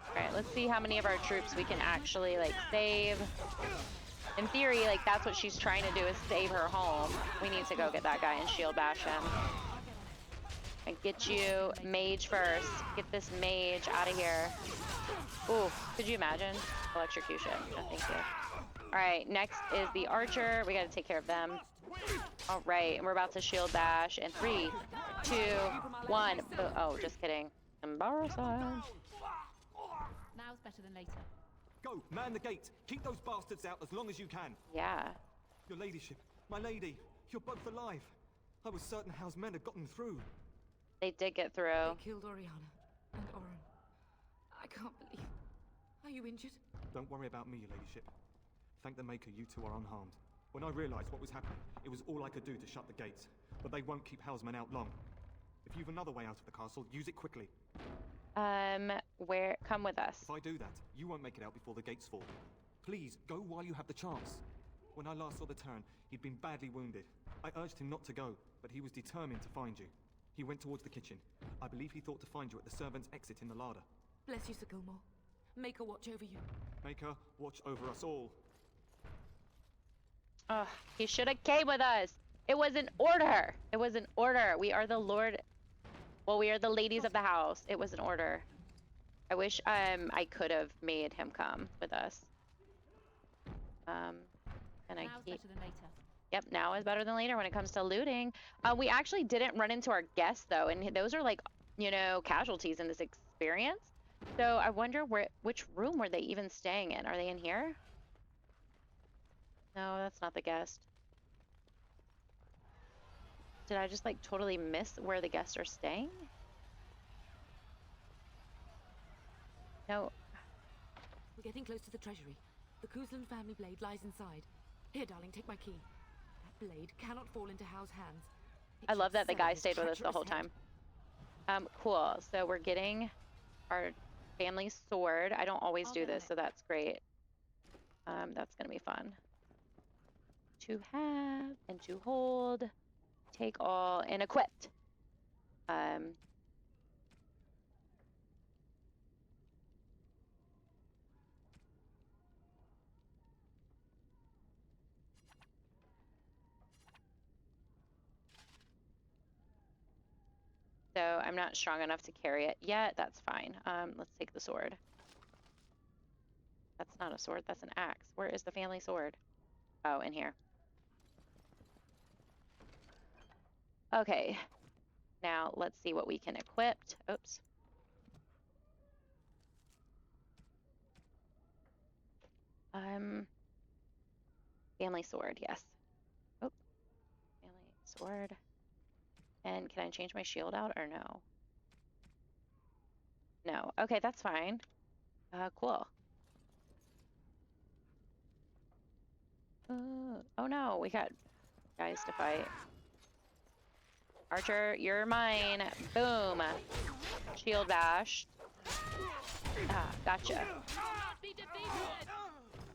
S1: All right, let's see how many of our troops we can actually like save. In theory, like that's what she's trying to do is save her home. We need to go get that guy and shield bash him. And get you mage first. Get this mage out of here. Ooh, could you imagine? Electrocution. No, thank you. All right, next is the archer. We got to take care of them. All right, and we're about to shield bash. And 3, 2, 1. Oh, just kidding. Embarrassing.
S10: Now's better than later.
S8: Go, man the gate. Keep those bastards out as long as you can.
S1: Yeah.
S8: Your ladyship, my lady, you're both alive. I was certain Howe's men had gotten through.
S1: They did get through.
S12: They killed Oriana and Oren. I can't believe. Are you injured?
S8: Don't worry about me, your ladyship. Thank the Maker you two are unharmed. When I realized what was happening, it was all I could do to shut the gates. But they won't keep Howe's men out long. If you've another way out of the castle, use it quickly.
S1: Where? Come with us.
S8: If I do that, you won't make it out before the gates fall. Please, go while you have the chance. When I last saw the Terran, he'd been badly wounded. I urged him not to go, but he was determined to find you. He went towards the kitchen. I believe he thought to find you at the servants' exit in the larder.
S12: Bless you, Sir Gilmore. Make her watch over you.
S8: Make her watch over us all.
S1: Oh, he should have came with us. It was an order. It was an order. We are the Lord. Well, we are the ladies of the house. It was an order. I wish I could have made him come with us. And I
S10: Now's better than later.
S1: Yep, now is better than later when it comes to looting. We actually didn't run into our guests though, and those are like, you know, casualties in this experience. So I wonder which room were they even staying in? Are they in here? No, that's not the guest. Did I just like totally miss where the guests are staying? No.
S12: We're getting close to the treasury. The Kuzlan family blade lies inside. Here, darling, take my key. That blade cannot fall into Howe's hands.
S1: I love that the guy stayed with us the whole time. Cool. So we're getting our family sword. I don't always do this, so that's great. That's gonna be fun. To have and to hold. Take all and equipped. So I'm not strong enough to carry it yet. That's fine. Let's take the sword. That's not a sword, that's an axe. Where is the family sword? Oh, in here. Okay. Now let's see what we can equip. Oops. Family sword, yes. Oh, family sword. And can I change my shield out or no? No. Okay, that's fine. Cool. Oh no, we got guys to fight. Archer, you're mine. Boom. Shield bash. Ah, gotcha.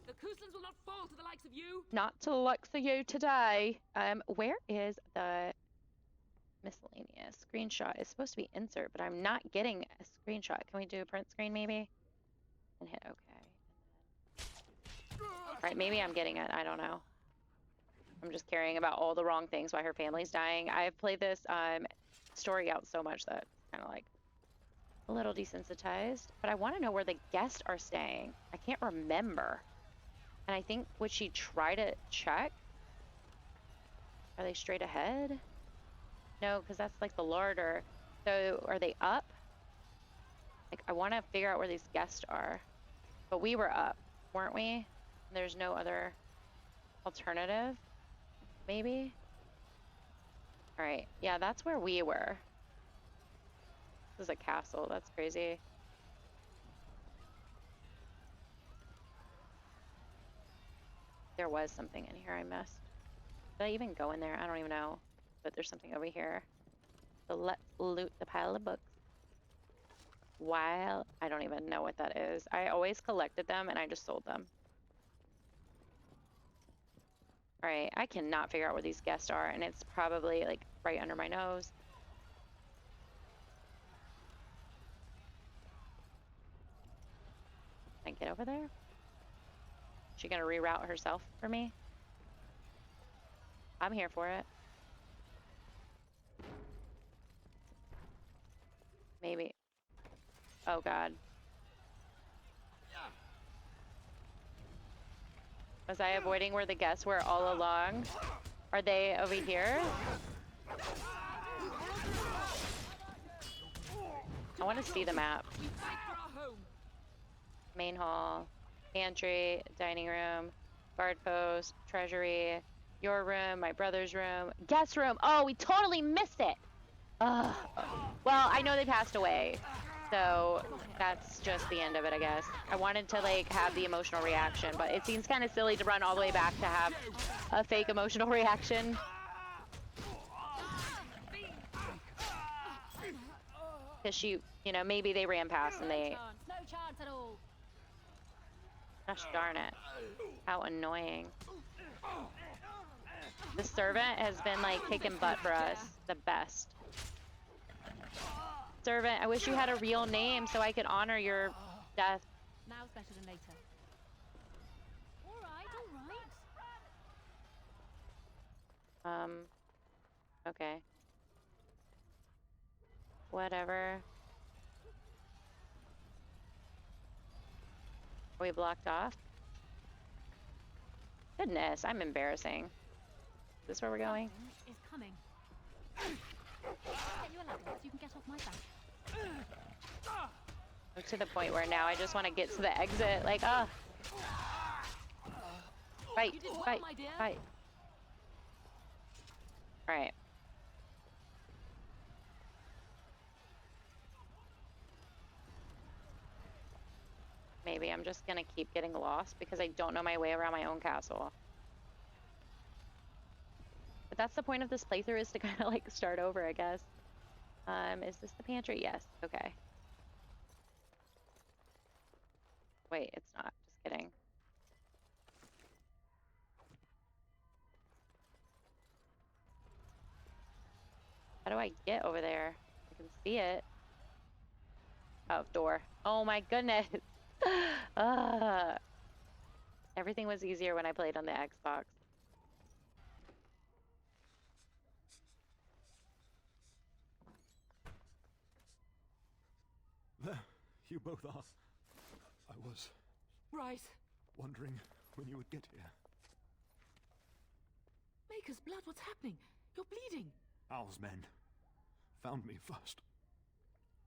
S12: The Kuzlans will not fall to the likes of you.
S1: Not to the likes of you today. Where is the miscellaneous screenshot? It's supposed to be insert, but I'm not getting a screenshot. Can we do a print screen maybe? And hit OK. Alright, maybe I'm getting it. I don't know. I'm just caring about all the wrong things while her family's dying. I've played this story out so much that it's kind of like a little desensitized. But I want to know where the guests are staying. I can't remember. And I think, would she try to check? Are they straight ahead? No, because that's like the larder. So are they up? Like, I want to figure out where these guests are. But we were up, weren't we? There's no other alternative, maybe? All right, yeah, that's where we were. This is a castle, that's crazy. There was something in here I missed. Did I even go in there? I don't even know. But there's something over here. So let's loot the pile of books. While I don't even know what that is. I always collected them and I just sold them. All right, I cannot figure out where these guests are, and it's probably like right under my nose. Can I get over there? Is she gonna reroute herself for me? I'm here for it. Maybe. Oh God. Was I avoiding where the guests were all along? Are they over here? I want to see the map. Main hall, pantry, dining room, guard post, treasury, your room, my brother's room, guest room. Oh, we totally missed it. Ugh. Well, I know they passed away, so that's just the end of it, I guess. I wanted to like have the emotional reaction, but it seems kind of silly to run all the way back to have a fake emotional reaction. Because she, you know, maybe they ran past and they...
S10: No chance at all.
S1: Gosh darn it. How annoying. The servant has been like kicking butt for us. The best. Servant, I wish you had a real name so I could honor your death.
S10: Now's better than later. All right.
S1: Okay. Whatever. Are we blocked off? Goodness, I'm embarrassing. Is this where we're going?
S10: Is coming. Get you a ladder so you can get off my back.
S1: I'm to the point where now I just want to get to the exit. Like, fight, fight, fight. All right. Maybe I'm just gonna keep getting lost because I don't know my way around my own castle. But that's the point of this playthrough, is to kind of like start over, I guess. Is this the pantry? Yes. Okay. Wait, it's not. Just kidding. How do I get over there? I can see it. Oh, door. Oh my goodness. Everything was easier when I played on the Xbox.
S4: There, you both are. I was
S12: Bryce,
S4: wondering when you would get here.
S12: Maker's blood, what's happening? You're bleeding.
S4: Al's men found me first.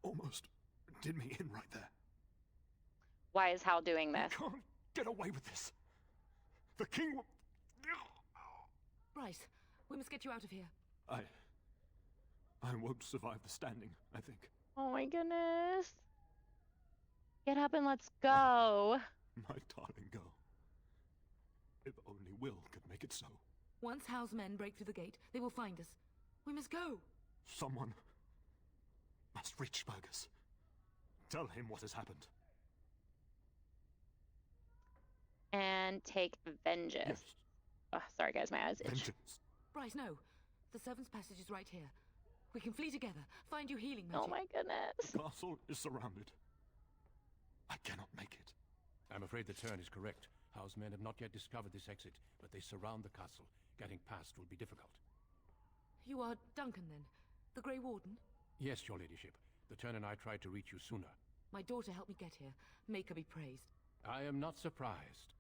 S4: Almost did me in right there.
S1: Why is Hal doing this?
S4: You can't get away with this. The king will...
S12: Bryce, we must get you out of here.
S4: I won't survive the standing, I think.
S1: Oh my goodness. Get up and let's go.
S4: My darling girl. If only Will could make it so.
S12: Once Hal's men break through the gate, they will find us. We must go.
S4: Someone must reach Fergus. Tell him what has happened.
S1: And take vengeance.
S4: Yes.
S1: Oh, sorry guys, my eyes itch.
S4: Vengeance.
S12: Bryce, no. The servants' passage is right here. We can flee together, find you healing magic.
S1: Oh my goodness.
S4: The castle is surrounded. I cannot make it.
S2: I'm afraid the turn is correct. Howe's men have not yet discovered this exit, but they surround the castle. Getting past will be difficult.
S12: You are Duncan, then? The Grey Warden?
S2: Yes, your ladyship. The turn and I tried to reach you sooner.
S12: My daughter helped me get here. Make her be praised.
S2: I am not surprised.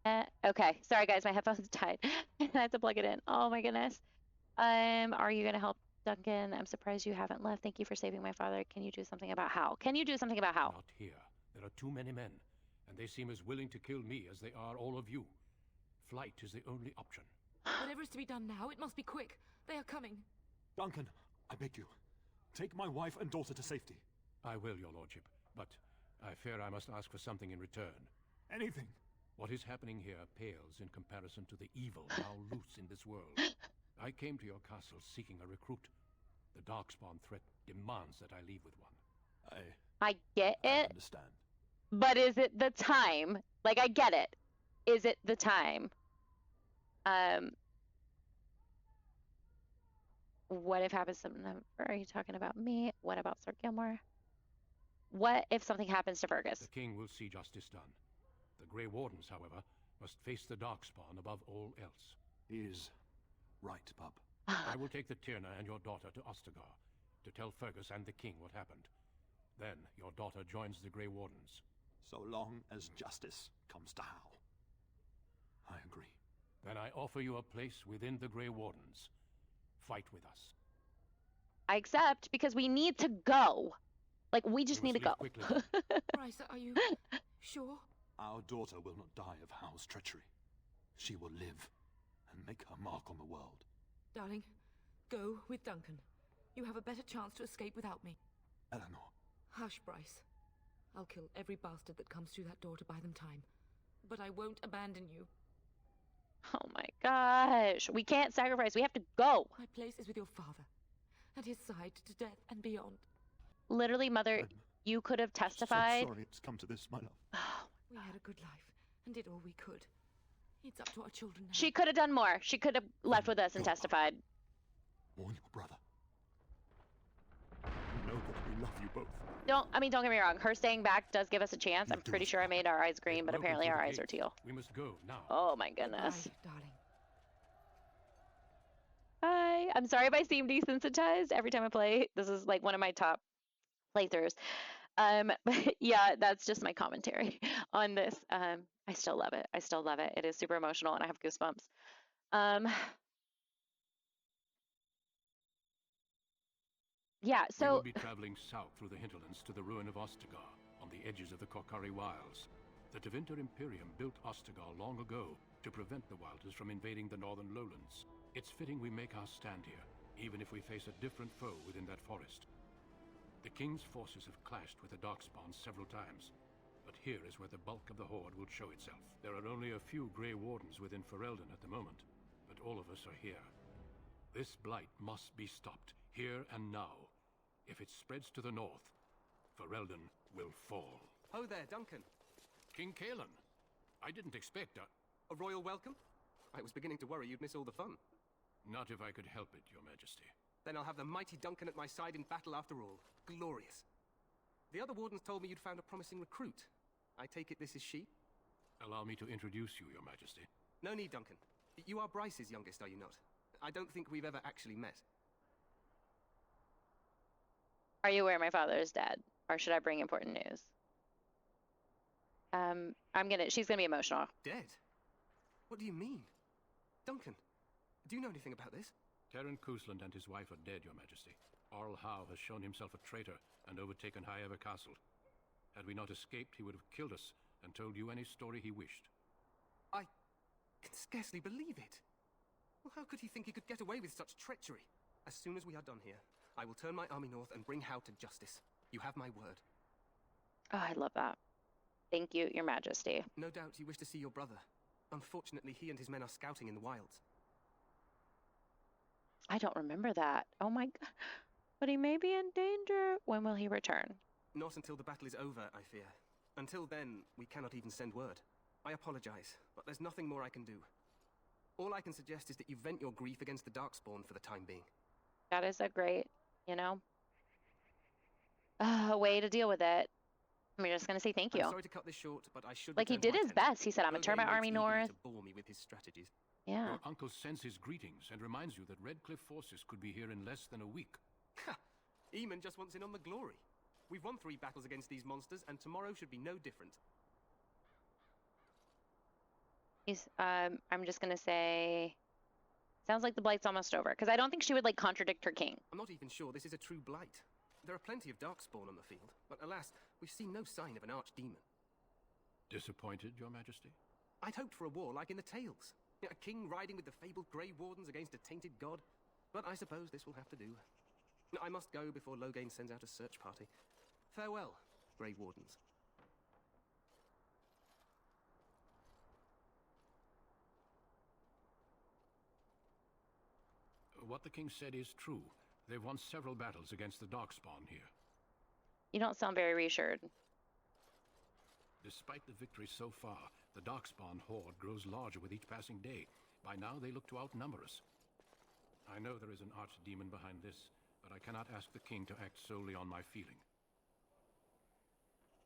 S1: Okay, sorry guys, my headphones died. I had to plug it in. Oh my goodness. Are you gonna help Duncan? I'm surprised you haven't left. Thank you for saving my father. Can you do something about how? Can you do something about how?
S2: Not here. There are too many men, and they seem as willing to kill me as they are all of you. Flight is the only option.
S12: Whatever is to be done now, it must be quick. They are coming.
S4: Duncan, I beg you, take my wife and daughter to safety.
S2: I will, your lordship, but I fear I must ask for something in return.
S4: Anything.
S2: What is happening here pales in comparison to the evil now loose in this world. I came to your castle seeking a recruit. The Darkspawn threat demands that I leave with one.
S1: I get it,
S4: Understand.
S1: but is it the time? Like, I get it. Is it the time? What if happens something? Are you talking about me? What about Sir Gilmore? What if something happens to Fergus?
S2: The king will see justice done. The Grey Wardens, however, must face the Darkspawn above all else.
S4: He is right, Bub.
S2: I will take the Tyrna and your daughter to Ostagar to tell Fergus and the king what happened. Then your daughter joins the Grey Wardens.
S4: So long as justice comes to Hal. I agree.
S2: Then I offer you a place within the Grey Wardens. Fight with us.
S1: I accept, because we need to go. Like, we just need to go.
S12: Bryce, are you sure?
S4: Our daughter will not die of Hal's treachery. She will live and make her mark on the world.
S12: Darling, go with Duncan. You have a better chance to escape without me.
S4: Eleanor.
S12: Hush, Bryce. I'll kill every bastard that comes through that door to buy them time. But I won't abandon you.
S1: Oh my gosh. We can't sacrifice. We have to go.
S12: My place is with your father. At his side to death and beyond.
S1: Literally, Mother, you could have testified.
S4: So sorry it's come to this, my love.
S12: We had a good life and did all we could. It's up to our children now.
S1: She could have done more. She could have left with us and testified.
S4: Warn your brother. You know that we love you both.
S1: Don't get me wrong. Her staying back does give us a chance. I'm pretty sure I made our eyes green, but apparently our eyes are teal.
S2: We must go now.
S1: Oh my goodness.
S12: Goodbye, darling.
S1: Hi. I'm sorry if I seem desensitized every time I play. This is like one of my top playthroughs. But yeah, that's just my commentary on this. I still love it. I still love it. It is super emotional and I have goosebumps. Yeah, so...
S2: We will be traveling south through the hinterlands to the ruin of Ostagar, on the edges of the Korkari Wilds. The Tevinter Imperium built Ostagar long ago to prevent the Wilders from invading the northern lowlands. It's fitting we make our stand here, even if we face a different foe within that forest. The King's forces have clashed with the Darkspawn several times, but here is where the bulk of the Horde will show itself. There are only a few Grey Wardens within Ferelden at the moment, but all of us are here. This blight must be stopped, here and now. If it spreads to the north, Ferelden will fall.
S18: Oh there, Duncan.
S2: King Kaelan. I didn't expect
S18: a royal welcome? I was beginning to worry you'd miss all the fun.
S2: Not if I could help it, Your Majesty.
S18: Then I'll have the mighty Duncan at my side in battle after all. Glorious. The other wardens told me you'd found a promising recruit. I take it this is she?
S2: Allow me to introduce you, Your Majesty.
S18: No need, Duncan. You are Bryce's youngest, are you not? I don't think we've ever actually met.
S1: Are you aware my father is dead? Or should I bring important news? She's gonna be emotional.
S18: Dead? What do you mean? Duncan, do you know anything about this?
S2: Terran Cousland and his wife are dead, Your Majesty. Arl Howe has shown himself a traitor and overtaken High Ever Castle. Had we not escaped, he would have killed us and told you any story he wished.
S18: I can scarcely believe it. Well, how could he think he could get away with such treachery? As soon as we are done here, I will turn my army north and bring Howe to justice. You have my word.
S1: Oh, I love that. Thank you, Your Majesty.
S18: No doubt you wish to see your brother. Unfortunately, he and his men are scouting in the wilds.
S1: I don't remember that. Oh my god. But he may be in danger. When will he return?
S18: Not until the battle is over, I fear. Until then, we cannot even send word. I apologize, but there's nothing more I can do. All I can suggest is that you vent your grief against the Darkspawn for the time being.
S1: That is a great, way to deal with it. I'm just gonna say thank you.
S18: I'm sorry to cut this short, but I should.
S1: Like, he did his best. He said, "I'm gonna turn my army north."
S18: To bore me with his strategies.
S1: Yeah.
S2: Your uncle sends his greetings and reminds you that Redcliffe forces could be here in less than a week.
S18: Ha! Eamon just wants in on the glory. We've won 3 battles against these monsters, and tomorrow should be no different.
S1: I'm just gonna say, sounds like the blight's almost over, because I don't think she would like contradict her king.
S18: I'm not even sure this is a true blight. There are plenty of darkspawn on the field, but alas, we've seen no sign of an archdemon.
S2: Disappointed, Your Majesty?
S18: I'd hoped for a war like in the tales. A king riding with the fabled Grey Wardens against a tainted god. But I suppose this will have to do. I must go before Loghain sends out a search party. Farewell, Grey Wardens.
S2: What the king said is true. They've won several battles against the Darkspawn here.
S1: You don't sound very reassured.
S2: Despite the victory so far, the Darkspawn horde grows larger with each passing day. By now, they look to outnumber us. I know there is an archdemon behind this, but I cannot ask the king to act solely on my feeling.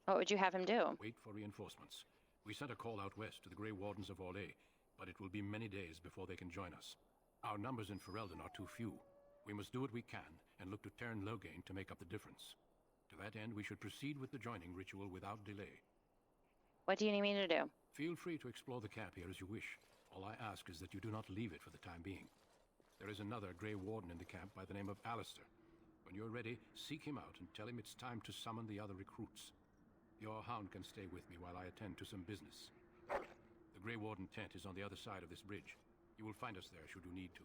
S1: What would you have him do?
S2: Wait for reinforcements. We sent a call out west to the Grey Wardens of Orlais, but it will be many days before they can join us. Our numbers in Ferelden are too few. We must do what we can and look to Teyrn Loghain to make up the difference. To that end, we should proceed with the joining ritual without delay.
S1: What do you need me to do?
S2: Feel free to explore the camp here as you wish. All I ask is that you do not leave it for the time being. There is another Grey Warden in the camp by the name of Alistair. When you're ready, seek him out and tell him it's time to summon the other recruits. Your hound can stay with me while I attend to some business. The Grey Warden tent is on the other side of this bridge. You will find us there should you need to.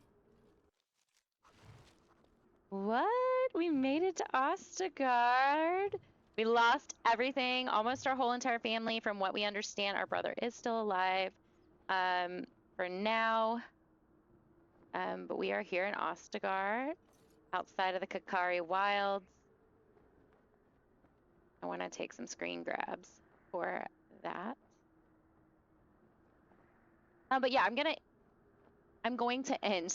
S1: What? We made it to Ostigard? We lost everything, almost our whole entire family. From what we understand, our brother is still alive for now. But we are here in Ostigard, outside of the Kakari Wilds. I want to take some screen grabs for that. But yeah, I'm going to end,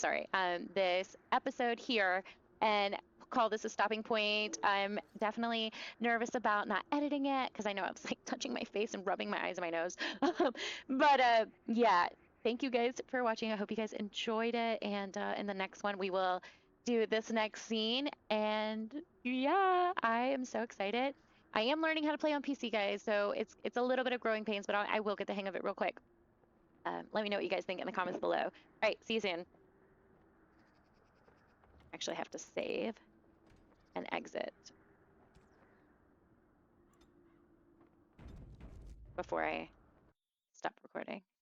S1: this episode here and call this a stopping point. I'm definitely nervous about not editing it because I know I was like touching my face and rubbing my eyes and my nose. But yeah, thank you guys for watching. I hope you guys enjoyed it. And in the next one, we will do this next scene. And yeah, I am so excited. I am learning how to play on PC, guys, so it's a little bit of growing pains, but I will get the hang of it real quick. Let me know what you guys think in the comments below. All right, see you soon. Actually, I have to save and exit before I stop recording.